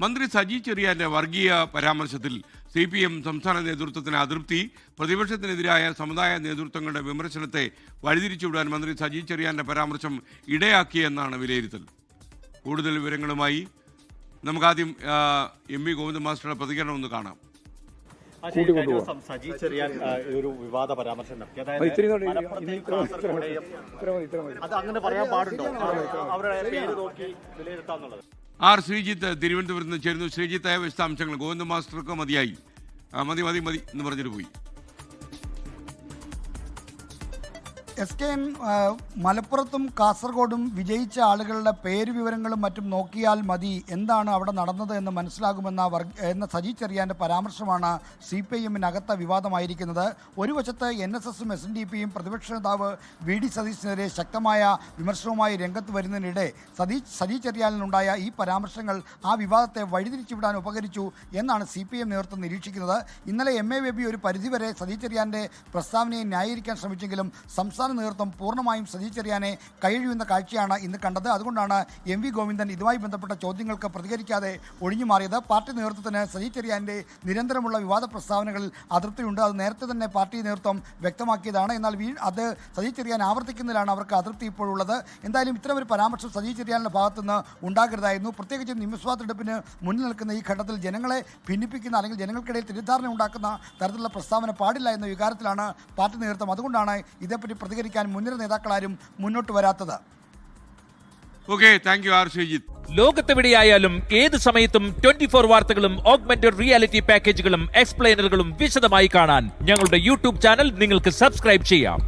മന്ത്രി സജി ചെറിയാന്റെ വർഗീയ പരാമർശത്തിൽ CPM സംസ്ഥാന നേതൃത്വത്തിന് അതൃപ്തി. പ്രതിപക്ഷത്തിനെതിരായ സമുദായ നേതൃത്വങ്ങളുടെ വിമർശനത്തെ വഴിതിരിച്ചുവിടാൻ മന്ത്രി സജി ചെറിയാന്റെ പരാമർശം ഇടയാക്കിയെന്നാണ് വിലയിരുത്തൽ. കൂടുതൽ വിവരങ്ങളുമായി നമുക്കാദ്യം MV ഗോവിന്ദൻ മാസ്റ്ററുടെ പ്രതികരണം ഒന്ന് കാണാം. സജി ചെറിയാൻ ഒരു വിവാദ പരാമർശം നടത്തി. അത് അങ്ങനെ പറയാൻ പാടുണ്ടോ? അവരുടെ പേര് നോക്കി വിലയിരുത്താന്നുള്ളത്. ആർ ശ്രീജിത്ത് തിരുവനന്തപുരത്ത് നിന്ന് ചേരുന്നു. ശ്രീജിത്തായ വിശദാംശങ്ങൾ ഗോവിന്ദ മാസ്റ്റർക്ക് മതിയായി. മതി എന്ന് പറഞ്ഞിട്ട് പോയി. SKN മലപ്പുറത്തും കാസർഗോഡും വിജയിച്ച ആളുകളുടെ പേര് വിവരങ്ങളും മറ്റും നോക്കിയാൽ മതി എന്താണ് അവിടെ നടന്നത് എന്ന് മനസ്സിലാകുമെന്ന സജി ചെറിയാൻ്റെ പരാമർശമാണ് CPIM-നകത്ത വിവാദമായിരിക്കുന്നത്. ഒരു വശത്ത് NSSും SNDPയും പ്രതിപക്ഷ നേതാവ് VD സതീശിനെതിരെ ശക്തമായ വിമർശനവുമായി രംഗത്ത് വരുന്നതിനിടെ സജി ചെറിയാനിനുണ്ടായ ഈ പരാമർശങ്ങൾ ആ വിവാദത്തെ വഴിതിരിച്ചുവിടാൻ ഉപകരിച്ചു എന്നാണ് CPIM നേതൃത്വം നിരീക്ഷിക്കുന്നത്. ഇന്നലെ MA ബേബി ഒരു പരിധിവരെ സജി ചെറിയാൻ്റെ പ്രസ്താവനയെ ന്യായീകരിക്കാൻ ശ്രമിച്ചെങ്കിലും സംസ്ഥാന നേതൃത്വം പൂർണ്ണമായും സജി ചെറിയാനെ കൈയൊഴിയുന്ന കാഴ്ചയാണ് ഇന്ന് കണ്ടത്. അതുകൊണ്ടാണ് MV ഗോവിന്ദൻ ഇതുമായി ബന്ധപ്പെട്ട ചോദ്യങ്ങൾക്ക് പ്രതികരിക്കാതെ ഒഴിഞ്ഞു മാറിയത്. പാർട്ടി നേതൃത്വത്തിന് സജി ചെറിയാൻ്റെ നിരന്തരമുള്ള വിവാദ പ്രസ്താവനകളിൽ അതൃപ്തിയുണ്ട്. അത് നേരത്തെ തന്നെ പാർട്ടി നേതൃത്വം വ്യക്തമാക്കിയതാണ്. എന്നാൽ അത് സജി ചെറിയാൻ ആവർത്തിക്കുന്നതിലാണ് അവർക്ക് അതൃപ്തി ഇപ്പോഴുള്ളത്. എന്തായാലും ഇത്തരമൊരു പരാമർശം സജി ചെറിയാൻ്റെ ഭാഗത്തുനിന്ന് ഉണ്ടാകരുതായിരുന്നു. പ്രത്യേകിച്ചും നിയമസഭാ തെരഞ്ഞെടുപ്പിന് മുന്നിൽ നിൽക്കുന്ന ഈ ഘട്ടത്തിൽ ജനങ്ങളെ ഭിന്നിപ്പിക്കുന്ന അല്ലെങ്കിൽ ജനങ്ങൾക്കിടയിൽ തെറ്റിദ്ധാരണ ഉണ്ടാക്കുന്ന തരത്തിലുള്ള പ്രസ്താവന പാടില്ല എന്ന വികാരത്തിലാണ് പാർട്ടി നേതൃത്വം. അതുകൊണ്ടാണ് ഇതേപ്പറ്റി പ്രതികരിക്കാൻ മുൻനിര നേതാക്കളാരും മുന്നോട്ട് വരാത്തത്. ലോകത്തെവിടെയായാലും ഏത് സമയത്തും 24 വാർത്തകളും ഓഗ്മെന്റഡ് റിയാലിറ്റി പാക്കേജുകളും എക്സ്പ്ലെയിനറുകളും വിശദമായി കാണാൻ ഞങ്ങളുടെ YouTube ചാനൽ നിങ്ങൾക്ക് സബ്സ്ക്രൈബ് ചെയ്യാം.